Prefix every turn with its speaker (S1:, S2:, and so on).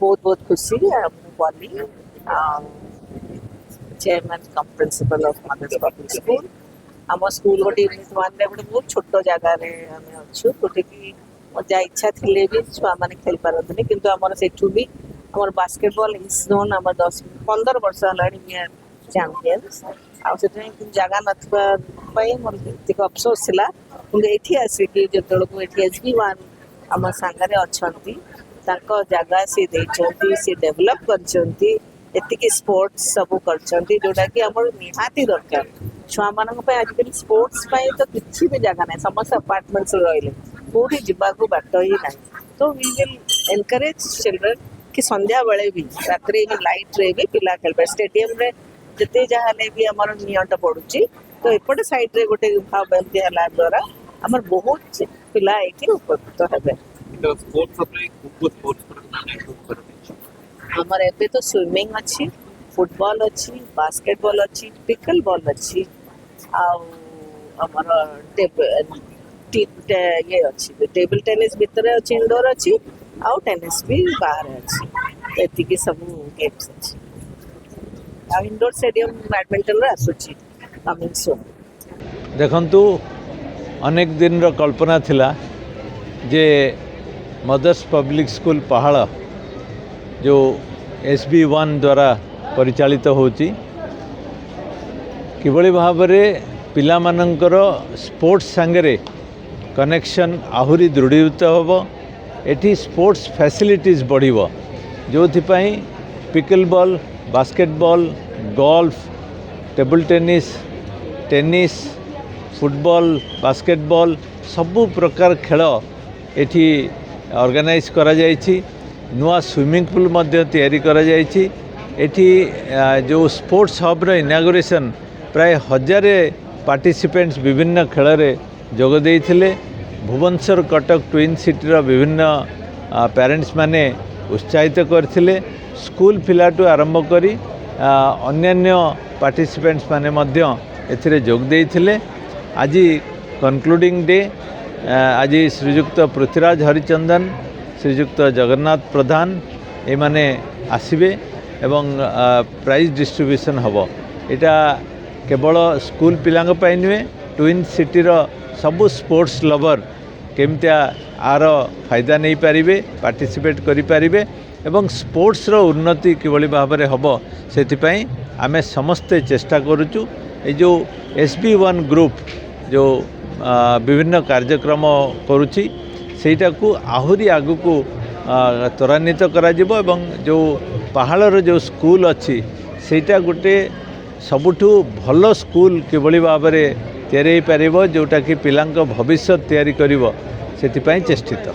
S1: बहुत बहुत खुशी पली chairman cum principal of mother's public school आम स्कूल गोटे यूनिट वन गोटे बहुत छोट जगार अच्छु जोटे कि जहाँ इच्छा थे भी छुआ मैंने खेल पारती कि आम सेठू भी आम बास्केटबॉल इज नोन आम 10-15 वर्ष है चैंपियंस आसे जगह नाथी मोर अफसोस था कि आसिक जो एच बी वन आम सांगे अच्छा जगह सी सी डेभलप कर स्पोर्ट्स सब कर जोटा कि आम निहाती दरकार छुआ मान आजिकल स्पोर्ट्स तो किसी भी जगह ना समस्त अपार्टमेंट्स रही कौटी जावाक बाट ही ना तो वी विल एनकरेज चिल्ड्रेन कि संध्या बेले भी रात लाइट रे भी पिला खेल स्टेडियम रे जिते जहाँ भी आम नियंटा पड़ुची तो एपटे साइड रे गोटे भाव एमती है द्वारा आम बहुत पिला ये उपकृत हेबे आमर एबे तो स्विमिंग अच्छी फुटबॉल अच्छी बास्केटबॉल अच्छी पिकल बॉल अच्छी आमर ये अच्छी टेबल टेनिस भितर अच्छी इंडोर अच्छी आउ टेनिस भी बाहर अच्छी एति सब गेम्स अच्छी आ इंडोर स्टेडियम बैडमिंटन रे आसुची कमिंग सून
S2: देखंतु अनेक दिन रो कल्पना थिला जे मदर्स पब्लिक स्कूल पहाड़ जो SB1 द्वारा परिचालित होची किभली भाव में पिला मानकर स्पोर्ट्स सांगरे कनेक्शन आहुरी दृढ़ीभूत होब एठी स्पोर्ट्स फैसिलिटीज बढ़िबो जोथिपाई pickleball basketball golf table tennis tennis football basketball सबु प्रकार खेल एठी ऑर्गेनाइज करा जायछि नुआ स्विमिंग पूल मध्य तैयारी करा जायछि एठी जो स्पोर्ट्स हब रो इनागुरेशन प्राय 1000 पार्टिसिपेंट्स विभिन्न खेल रे जोग देइथिले भुवनेश्वर कटक ट्विन सिटी रो विभिन्न पेरेंट्स माने उत्साहित करथिले स्कूल पिलाटू आरंभ करी अन्यान्य पार्टिसिपेंट्स माने मध्य एथिरे जोग देइथिले आज कनक्लूडिंग डे आज श्रीजुक्त पृथ्वीराज हरिचंदन श्रीजुक्त जगन्नाथ प्रधान ए माने आसिबे एवं प्राइज डिस्ट्रीब्यूशन हबो एटा केवल स्कूल पिलांग पाई नुहे ट्विन सिटी रो सबु स्पोर्ट्स लवर केमतिया आर फायदा नहीं पारिबे पार्टिसिपेट करि पारिबे एवं स्पोर्ट्स रो उन्नति किभली भाव में हबो सेथिपाई आमे समस्ते चेष्टा करूचु ए जो SB1 ग्रुप जो विभिन्न कार्यक्रम करुची सेटा को आहुरी आगु को त्वरान्वित करा जिवो एवं जो पहाड़ जो स्कूल अच्छी सेटा गोटे सबुठु भल स्कूल किभली भाव में तैयारी पारिबो जोटा कि पिलांक भविष्य तैयारी करिवो सेथिपाई चेष्टित।